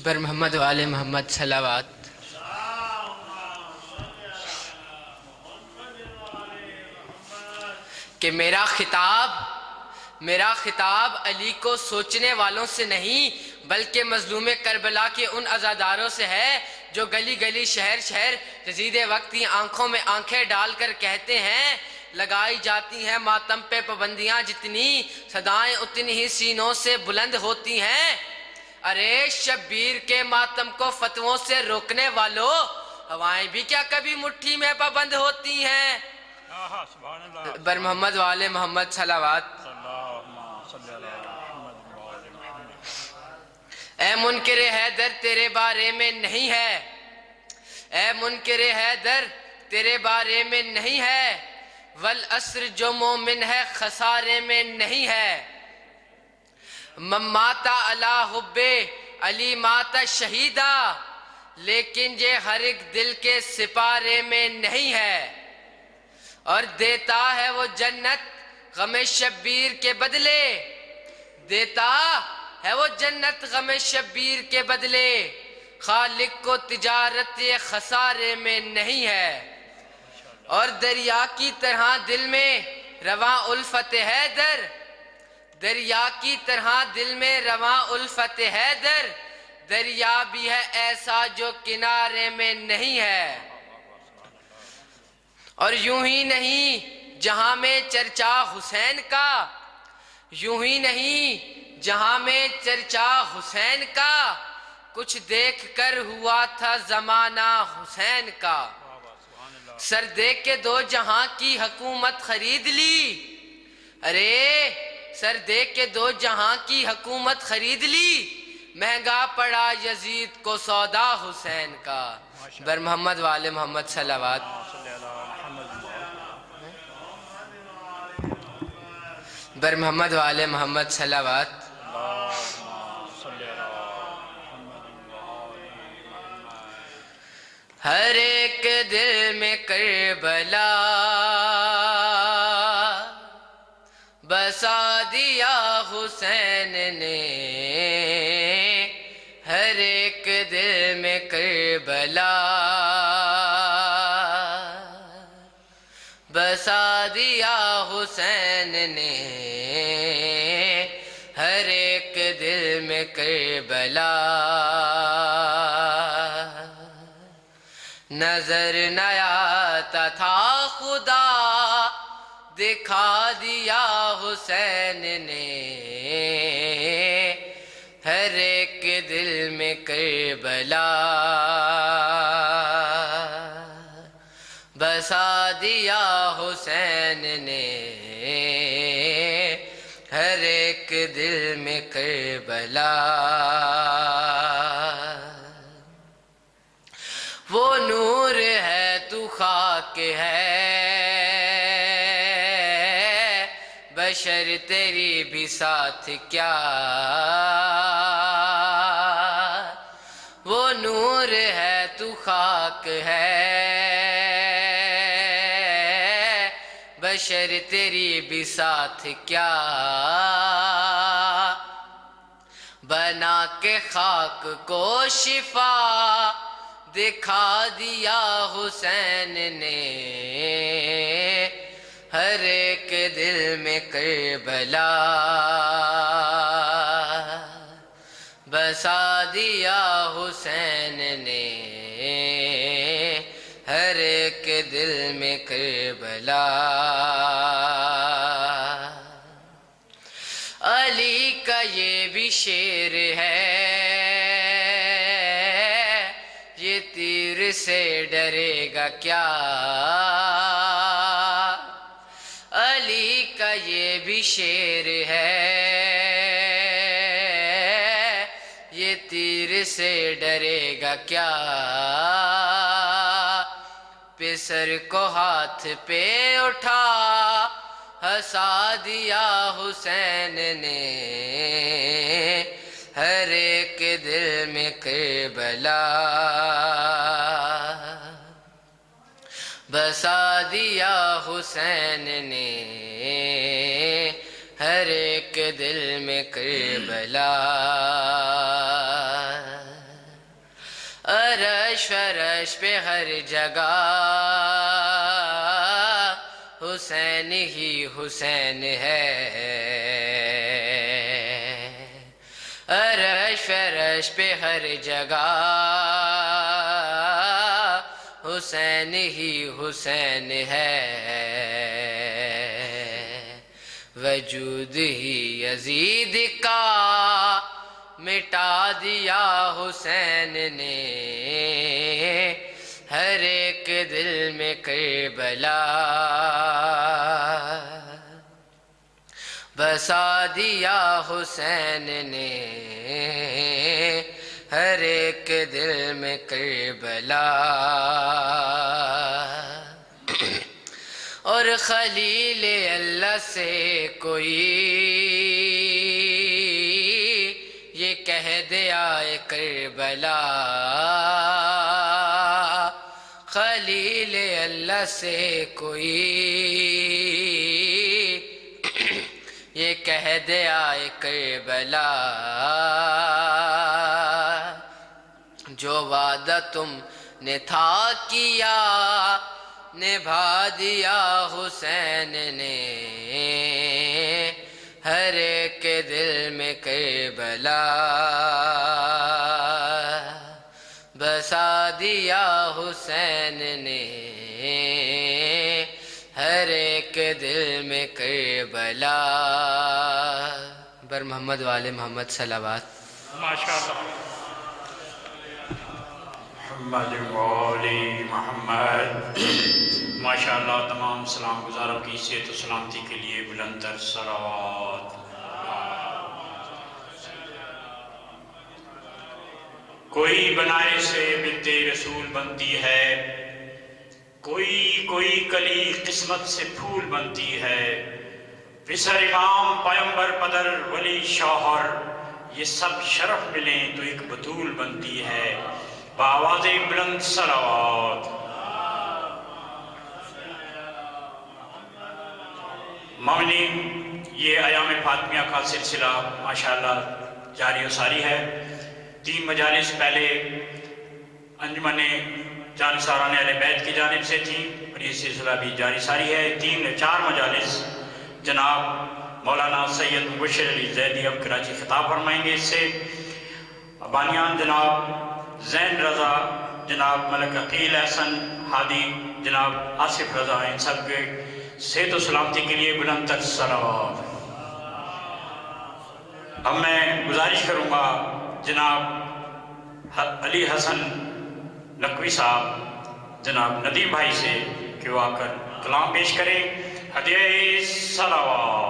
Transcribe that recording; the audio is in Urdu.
بر محمد وآل محمد صلوات۔ کہ میرا خطاب علی کو سوچنے والوں سے نہیں بلکہ مظلوم کربلا کے ان عزاداروں سے ہے جو گلی گلی شہر شہر رسید وقتی آنکھوں میں آنکھیں ڈال کر کہتے ہیں لگائی جاتی ہیں ماتم پہ پابندیاں جتنی صدائیں اتنی ہی سینوں سے بلند ہوتی ہیں۔ ارے شبیر کے ماتم کو فتووں سے روکنے والوں ہوائیں بھی کیا کبھی مٹھی میں پابند ہوتی ہیں؟ بر محمد وآل محمد صلوات۔ اے منکر حیدر تیرے بارے میں نہیں ہے، اے منکر حیدر تیرے بارے میں نہیں ہے، والعصر جو مومن ہے خسارے میں نہیں ہے۔ ماتا علی حب علی ماتا شہیدہ، لیکن یہ ہر ایک دل کے سپارے میں نہیں ہے۔ اور دیتا ہے وہ جنت غم شبیر کے بدلے، دیتا ہے وہ جنت غم شبیر کے بدلے، خالق کو تجارت یہ خسارے میں نہیں ہے۔ اور دریا کی طرح دل میں رواں الفت حیدر، دریا کی طرح دل میں رواں الفت حیدر، دریا بھی ہے ایسا جو کنارے میں نہیں ہے۔ اور یوں ہی نہیں جہاں میں چرچا حسین کا، یوں ہی نہیں جہاں میں چرچا حسین کا، کچھ دیکھ کر ہوا تھا زمانہ حسین کا۔ سر دے کے دو جہاں کی حکومت خرید لی، ارے سر دے کے دو جہاں کی حکومت خرید لی، مہنگا پڑا یزید کو سودا حسین کا۔ بر محمد وآل محمد صلوات۔ بر محمد وآل محمد صلوات۔ ہر ایک دل میں کربلا بسا دیا حسین نے، ہر ایک دل میں کربلا بسا دیا حسین نے، ہر ایک دل میں کربلا۔ نظر نہ آتا تھا خدا دکھا دیا حسین نے، ہر ایک دل میں کربلا بسا دیا حسین نے، ہر ایک دل میں کربلا۔ وہ نور ہے تو خاک ہے، بشر تیری بھی ساتھ کیا، وہ نور ہے تو خاک ہے، بشر تیری بھی ساتھ کیا، بنا کے خاک کو شفا دکھا دیا حسین نے، ہر ایک دل میں کربلا بسا دیا حسین نے، ہر ایک دل میں کربلا۔ علی کا یہ بھی شعر ہے، یہ تیر سے ڈرے گا کیا، علی کا یہ بھی شعر ہے، یہ تیر سے ڈرے گا کیا، پسر کو ہاتھ پہ اٹھا ہنسا دیا حسین نے، ہر ایک دل میں کربلا بسا دیا حسین نے، ہر ایک دل میں کربلا۔ فرش پہ ہر جگہ حسین ہی حسین ہے، عرش فرش پہ ہر جگہ حسین ہی حسین ہے، وجود ہی یزید کا مٹا دیا حسین نے، ہر ایک دل میں کربلا بسا دیا حسین نے، ہر ایک دل میں کربلا، اور خلیل اللہ سے کوئی یہ کہہ دیا اے کربلا، خلیل اللہ سے کوئی یہ کہہ دیا اے کربلا، جو وعدہ تم نے تھا کیا نبھا دیا حسین نے، ہر ایک دل میں کربلا بسا دیا حسین نے، ہر ایک دل میں کربلا۔ بر محمد والے محمد صلوات۔ ماشاءاللہ محمد والی محمد۔ ماشاءاللہ تمام سلام گزاروں کی صحت و سلامتی کے لیے بلند تر صلوات۔ کوئی بنائے سے بنت رسول بنتی ہے، کوئی کلی قسمت سے پھول بنتی ہے، پسر امام پیمبر پدر ولی شوہر یہ سب شرف ملیں تو ایک بطول بنتی ہے، بآواز بلند صلوات۔ مومنین، یہ ایام فاطمیہ کا سلسلہ ماشاءاللہ جاری و ساری ہے۔ 3 مجالس پہلے انجمن جانثاران اہل بیت کی جانب سے تھیں اور یہ سلسلہ بھی جاری ساری ہے۔ 4 مجالس جناب مولانا سید مبشر علی زیدی اب کراچی خطاب فرمائیں گے۔ اس سے بانیان جناب زین رضا، جناب ملک عقیل احسن ہادی، جناب آصف رضا، ان سب کے صحت و سلامتی کے لیے بلند تر صلوات۔ اب میں گزارش کروں گا جناب علی حسن نقوی صاحب جناب ندیم بھائی سے کہ وہ آ کر کلام پیش کریں۔ ہدیہ صلوات۔